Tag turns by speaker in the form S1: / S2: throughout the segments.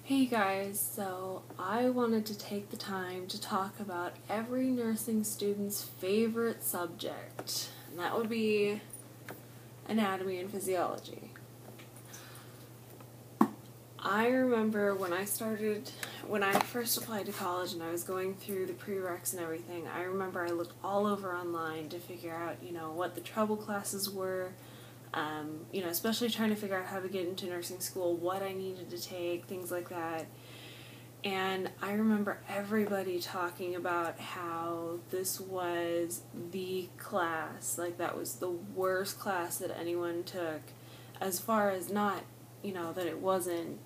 S1: Hey guys, so I wanted to take the time to talk about every nursing student's favorite subject, and that would be anatomy and physiology. I remember when I first applied to college and I was going through the prereqs and everything, I remember I looked all over online to figure out, what the trouble classes were, especially trying to figure out how to get into nursing school, what I needed to take, things like that. And I remember everybody talking about how this was the class, like that was the worst class that anyone took, as far as not, that it wasn't,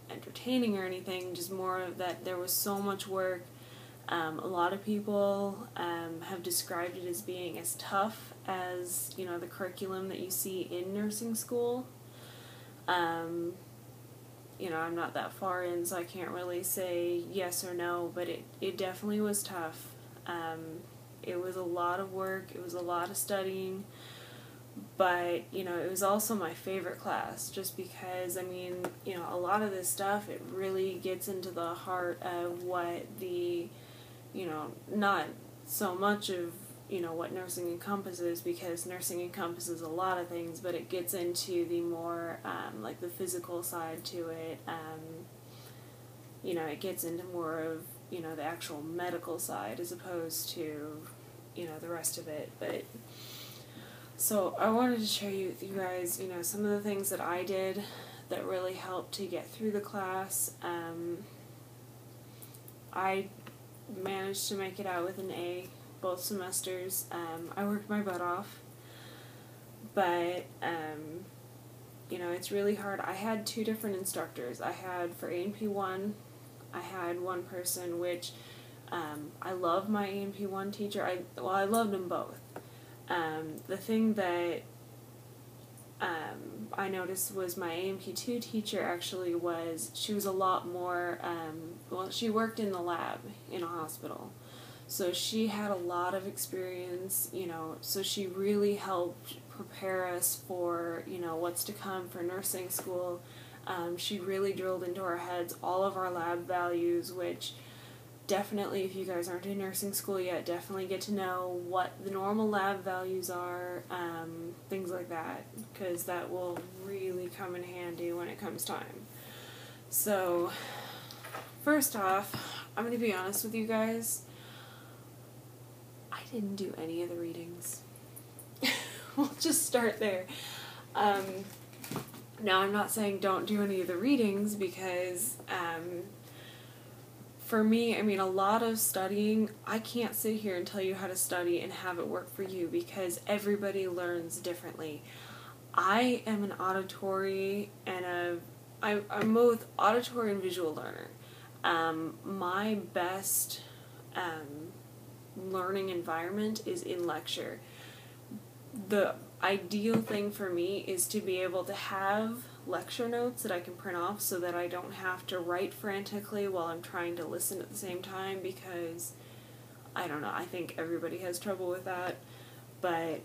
S1: entertaining or anything, just more of that there was so much work. A lot of people have described it as being as tough as, the curriculum that you see in nursing school. I'm not that far in, so I can't really say yes or no, but it definitely was tough. It was a lot of work, it was a lot of studying, but, it was also my favorite class, just because, a lot of this stuff, it really gets into the heart of what the, not so much of, what nursing encompasses, because nursing encompasses a lot of things, but it gets into the more, like the physical side to it. It gets into more of, the actual medical side as opposed to, the rest of it. But, so I wanted to share with you guys, some of the things that I did that really helped to get through the class. I managed to make it out with an A both semesters. I worked my butt off, but it's really hard. I had two different instructors. I had for A&P1, I had one person, which I love my A&P1 teacher. I loved them both. The thing that I noticed was my A&P2 teacher actually she was a lot more, she worked in the lab in a hospital. So she had a lot of experience, so she really helped prepare us for, what's to come for nursing school. She really drilled into our heads all of our lab values, which definitely, if you guys aren't in nursing school yet, definitely get to know what the normal lab values are, things like that, because that will really come in handy when it comes time. So, first off, I'm going to be honest with you guys. I didn't do any of the readings. We'll just start there. Now, I'm not saying don't do any of the readings, because for me, a lot of studying, I can't sit here and tell you how to study and have it work for you, because everybody learns differently. I am an auditory and I'm both auditory and visual learner. My best learning environment is in lecture. The ideal thing for me is to be able to have lecture notes that I can print off so that I don't have to write frantically while I'm trying to listen at the same time, because I don't know, I think everybody has trouble with that. But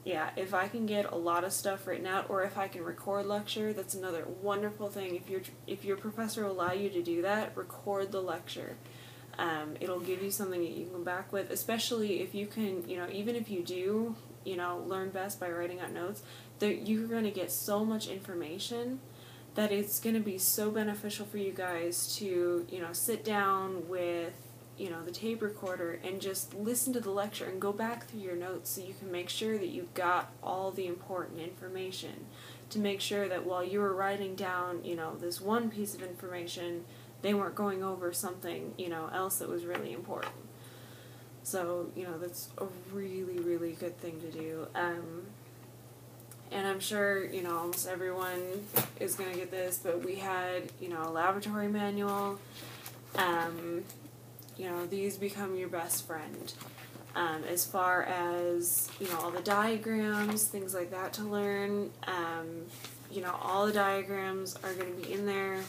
S1: yeah, if I can get a lot of stuff written out, or if I can record lecture, that's another wonderful thing. If your professor will allow you to do that, record the lecture. It'll give you something that you can come back with, especially if you can, even if you do, learn best by writing out notes, you're going to get so much information that it's going to be so beneficial for you guys to, sit down with, the tape recorder and just listen to the lecture and go back through your notes so you can make sure that you've got all the important information, to make sure that while you were writing down, this one piece of information, they weren't going over something, else that was really important. So, that's a really, really good thing to do. And I'm sure, almost everyone is going to get this, but we had, a laboratory manual. These become your best friend. As far as, all the diagrams, things like that to learn. All the diagrams are going to be in there.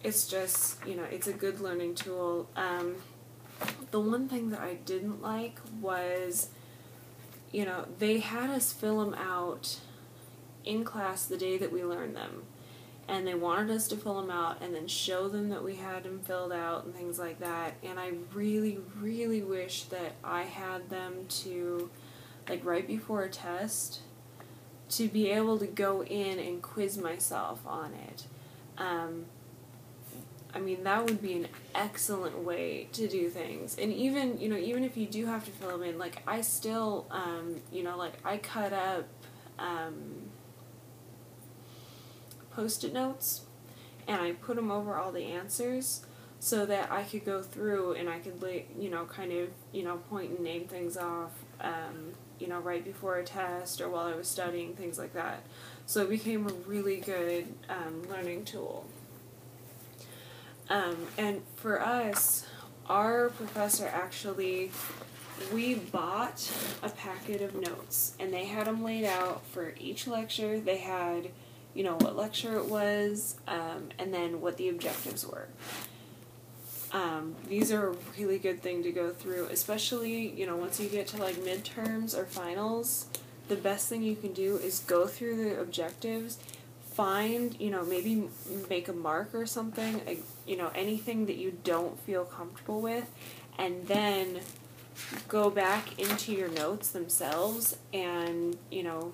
S1: It's just, it's a good learning tool. The one thing that I didn't like was, they had us fill them out in class the day that we learned them. and they wanted us to fill them out and then show them that we had them filled out and things like that. And I really, really wish that I had them to, like, right before a test, to be able to go in and quiz myself on it. I mean, that would be an excellent way to do things. And even, you know, even if you do have to fill them in, like, I still, you know, like, I cut up Post-it notes, and I put them over all the answers so that I could go through and I could, you know, kind of, you know, point and name things off, you know, right before a test or while I was studying, things like that. So it became a really good learning tool. And for us, our professor actually, we bought a packet of notes, and they had them laid out for each lecture. They had, you know, what lecture it was, and then what the objectives were. These are a really good thing to go through, especially, you know, once you get to, like, midterms or finals. The best thing you can do is go through the objectives, find, you know, maybe make a mark or something, you know, anything that you don't feel comfortable with, and then go back into your notes themselves and, you know,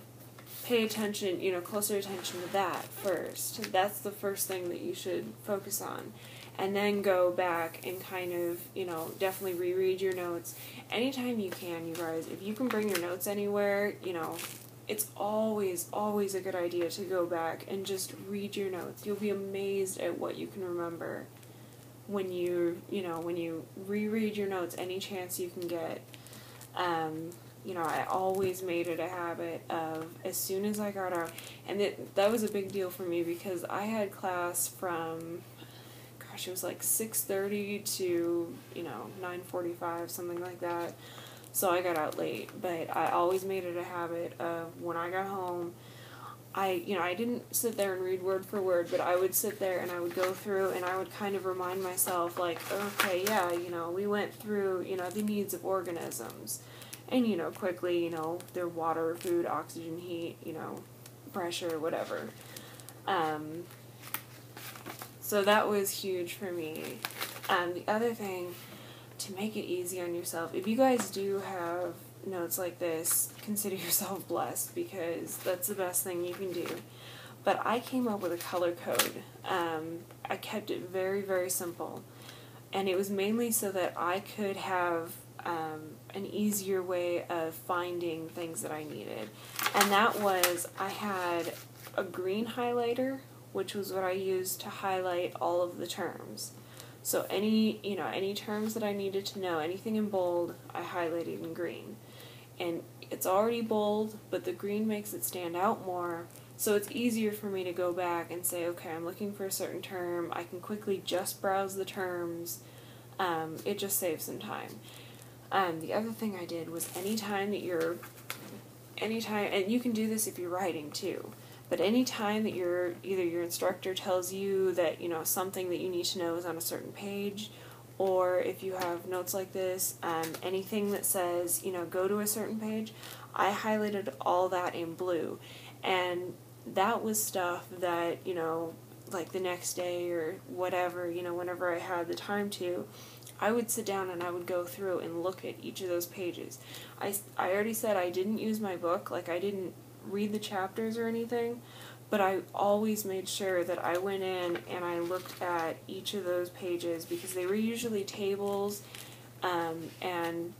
S1: pay attention, you know, closer attention to that first. That's the first thing that you should focus on. And then go back and kind of, you know, definitely reread your notes. Anytime you can, you guys, if you can bring your notes anywhere, you know, it's always, always a good idea to go back and just read your notes. You'll be amazed at what you can remember when you know, when you reread your notes any chance you can get. You know, I always made it a habit of, as soon as I got out, and that was a big deal for me because I had class from, gosh, it was like 6:30 to, you know, 9:45, something like that. So I got out late, but I always made it a habit of, when I got home, I didn't sit there and read word for word, but I would sit there and I would go through and I would kind of remind myself, like, okay, yeah, you know, we went through, you know, the needs of organisms. And, you know, quickly, you know, their water, food, oxygen, heat, you know, pressure, whatever. So that was huge for me. The other thing, to make it easy on yourself, if you guys do have notes like this, consider yourself blessed, because that's the best thing you can do. But I came up with a color code. I kept it very, very simple. And it was mainly so that I could have an easier way of finding things that I needed. And that was, I had a green highlighter, which was what I used to highlight all of the terms. So any terms that I needed to know, anything in bold, I highlighted in green. And it's already bold, but the green makes it stand out more. So it's easier for me to go back and say, okay, I'm looking for a certain term. I can quickly just browse the terms. It just saves some time. The other thing I did was anytime, and you can do this if you're writing too, but anytime that either your instructor tells you that, you know, something that you need to know is on a certain page, or if you have notes like this, anything that says, you know, go to a certain page, I highlighted all that in blue. And that was stuff that, you know, like the next day or whatever, you know, whenever I had the time to, I would sit down and I would go through and look at each of those pages. I already said I didn't use my book, like I didn't read the chapters or anything, but I always made sure that I went in and I looked at each of those pages, because they were usually tables, and,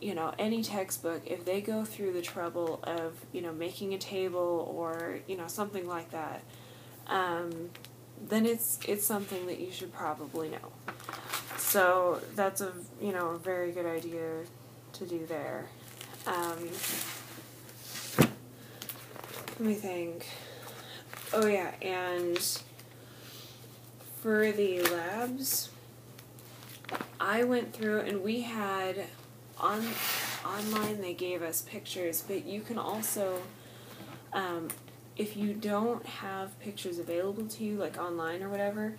S1: you know, any textbook, if they go through the trouble of, you know, making a table or, you know, something like that, then it's something that you should probably know. So that's a very good idea to do there. Let me think. Oh yeah, and for the labs, I went through and we had online they gave us pictures, but you can also, if you don't have pictures available to you, like online or whatever,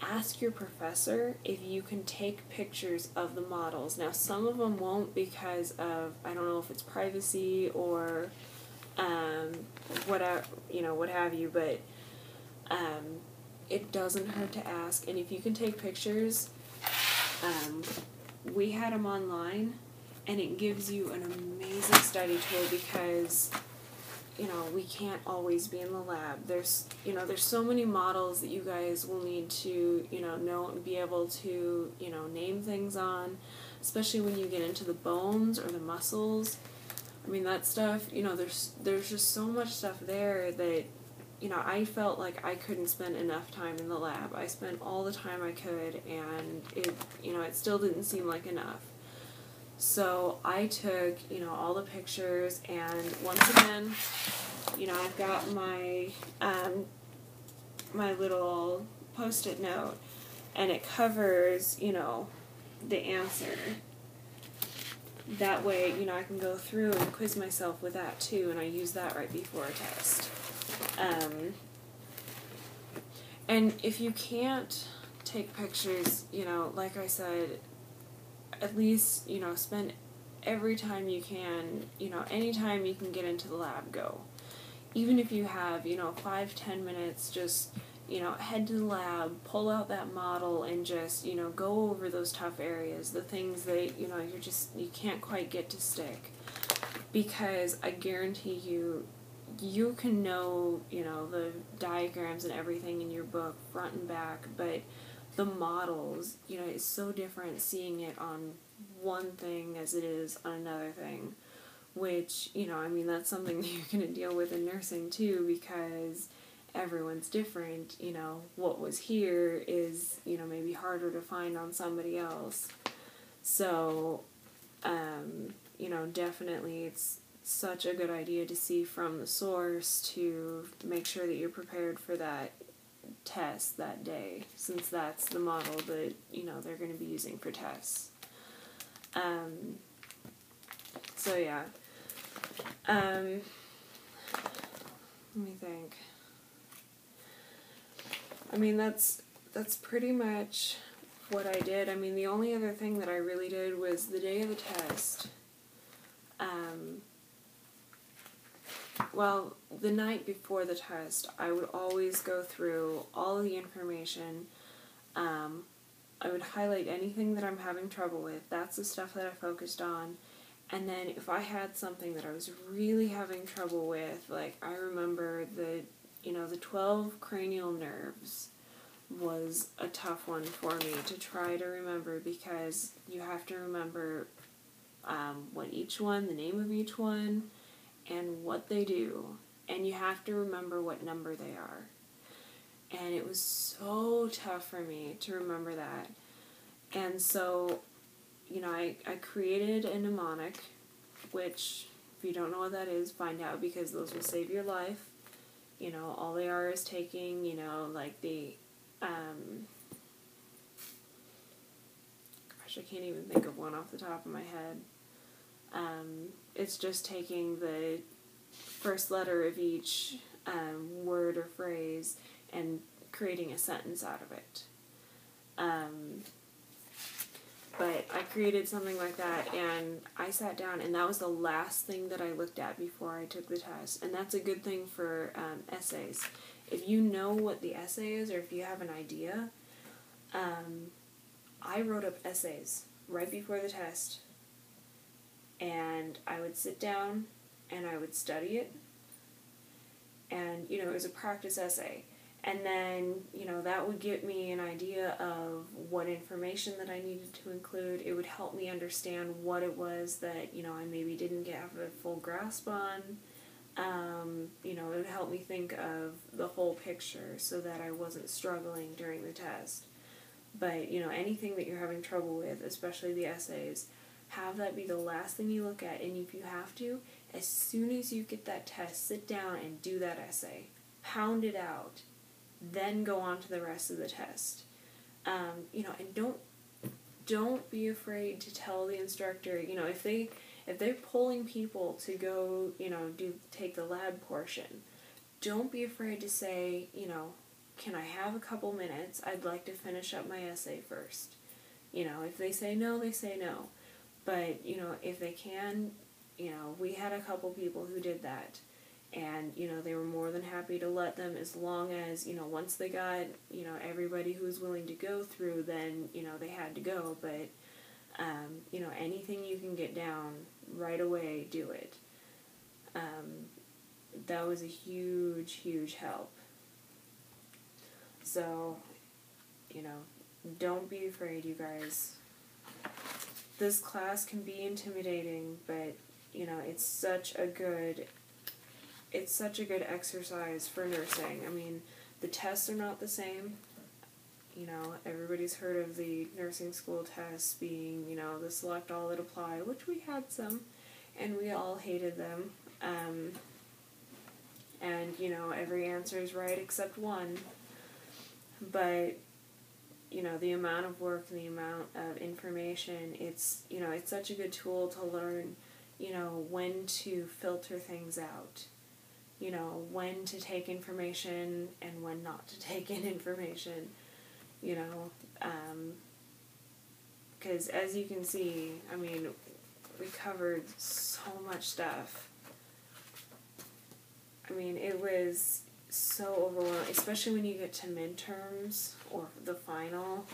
S1: ask your professor if you can take pictures of the models. Now, some of them won't because of, I don't know if it's privacy or what have you, but it doesn't hurt to ask, and if you can take pictures, we had them online, and it gives you an amazing study tool because, we can't always be in the lab. There's so many models that you guys will need to, know and be able to, name things on, especially when you get into the bones or the muscles. I mean, that stuff, there's just so much stuff there that, I felt like I couldn't spend enough time in the lab. I spent all the time I could, and it still didn't seem like enough. So I took, all the pictures, and once again, I've got my, my little Post-it note, and it covers, the answer. That way, I can go through and quiz myself with that too, and I use that right before a test. And if you can't take pictures, like I said, at least, spend every time you can, anytime you can get into the lab, go. Even if you have, 5-10 minutes, just, head to the lab, pull out that model, and just, go over those tough areas, the things that, you can't quite get to stick. Because I guarantee you can know, the diagrams and everything in your book, front and back, but the models, it's so different seeing it on one thing as it is on another thing, which, that's something that you're going to deal with in nursing too, because everyone's different. What was here is, maybe harder to find on somebody else. So, definitely it's such a good idea to see from the source to make sure that you're prepared for that test that day, since that's the model that, they're going to be using for tests. So yeah. Let me think. That's pretty much what I did. The only other thing that I really did was the day of the test. Well, the night before the test, I would always go through all of the information. I would highlight anything that I'm having trouble with. That's the stuff that I focused on. And then if I had something that I was really having trouble with, like I remember the 12 cranial nerves was a tough one for me to try to remember, because you have to remember the name of each one, and what they do, and you have to remember what number they are. And it was so tough for me to remember that. And so, I created a mnemonic, which, if you don't know what that is, find out, because those will save your life. All they are is taking, like the, gosh, I can't even think of one off the top of my head. It's just taking the first letter of each word or phrase and creating a sentence out of it. But I created something like that, and I sat down, and that was the last thing that I looked at before I took the test. And that's a good thing for essays. If you know what the essay is, or if you have an idea, I wrote up essays right before the test. And I would sit down, and I would study it, and, it was a practice essay. And then, that would give me an idea of what information that I needed to include. It would help me understand what it was that, I maybe didn't have a full grasp on. It would help me think of the whole picture so that I wasn't struggling during the test. But, anything that you're having trouble with, especially the essays, have that be the last thing you look at. And if you have to, as soon as you get that test, sit down and do that essay. Pound it out. Then go on to the rest of the test. And don't be afraid to tell the instructor, if they're pulling people to go, take the lab portion, don't be afraid to say, can I have a couple minutes? I'd like to finish up my essay first. If they say no, they say no. But, if they can, we had a couple people who did that. And, they were more than happy to let them, as long as, once they got, everybody who was willing to go through, then, they had to go. But, anything you can get down right away, do it. That was a huge, huge help. So, don't be afraid, you guys. This class can be intimidating, but, it's such a good exercise for nursing. I mean, the tests are not the same. Everybody's heard of the nursing school tests being, the select all that apply, which we had some, and we all hated them. And, every answer is right except one. But, the amount of work and the amount of information, it's such a good tool to learn, when to filter things out. When to take information and when not to take in information. Because as you can see, I mean, we covered so much stuff. I mean, it was so overwhelming, especially when you get to midterms or the final.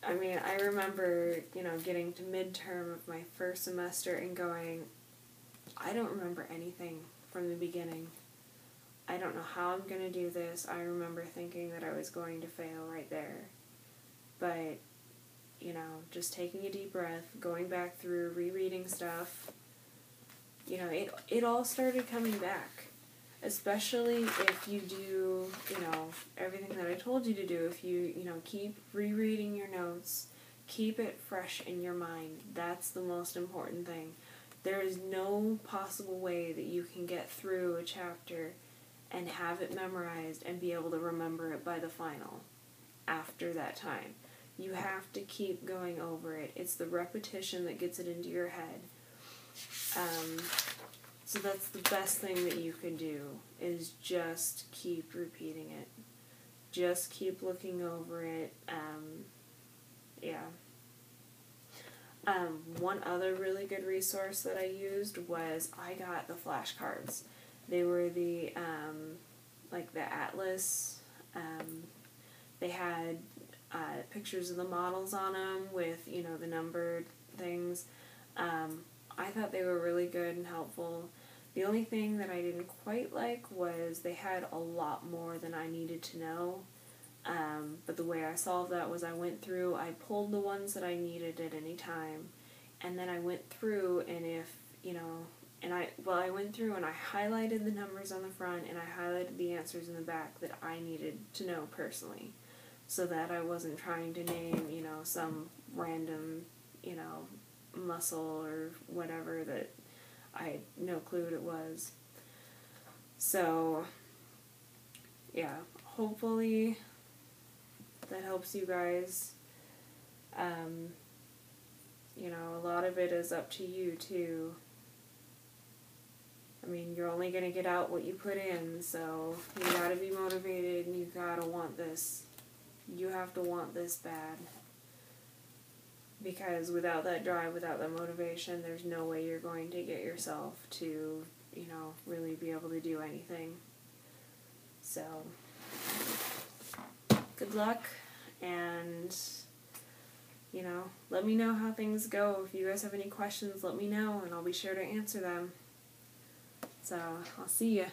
S1: I mean, I remember, getting to midterm of my first semester and going, I don't remember anything from the beginning. I don't know how I'm going to do this. I remember thinking that I was going to fail right there. But, just taking a deep breath, going back through, rereading stuff, it all started coming back. Especially if you do, everything that I told you to do. If you, keep rereading your notes, keep it fresh in your mind. That's the most important thing. There is no possible way that you can get through a chapter and have it memorized and be able to remember it by the final after that time. You have to keep going over it. It's the repetition that gets it into your head. So that's the best thing that you can do, is just keep repeating it. Just keep looking over it. One other really good resource that I used was I got the flashcards. They were the atlas. They had pictures of the models on them with, the numbered things. I thought they were really good and helpful. The only thing that I didn't quite like was they had a lot more than I needed to know. But the way I solved that was I went through, I pulled the ones that I needed at any time, and then I went through, and if, I went through and I highlighted the numbers on the front and I highlighted the answers in the back that I needed to know personally, so that I wasn't trying to name, some random, muscle or whatever that I had no clue what it was. So, yeah, hopefully that helps you guys. A lot of it is up to you, too. I mean, you're only going to get out what you put in, so you gotta be motivated and you gotta want this. You have to want this bad. Because without that drive, without that motivation, there's no way you're going to get yourself to, really be able to do anything. So, good luck, and, let me know how things go. If you guys have any questions, let me know, and I'll be sure to answer them. So, I'll see ya.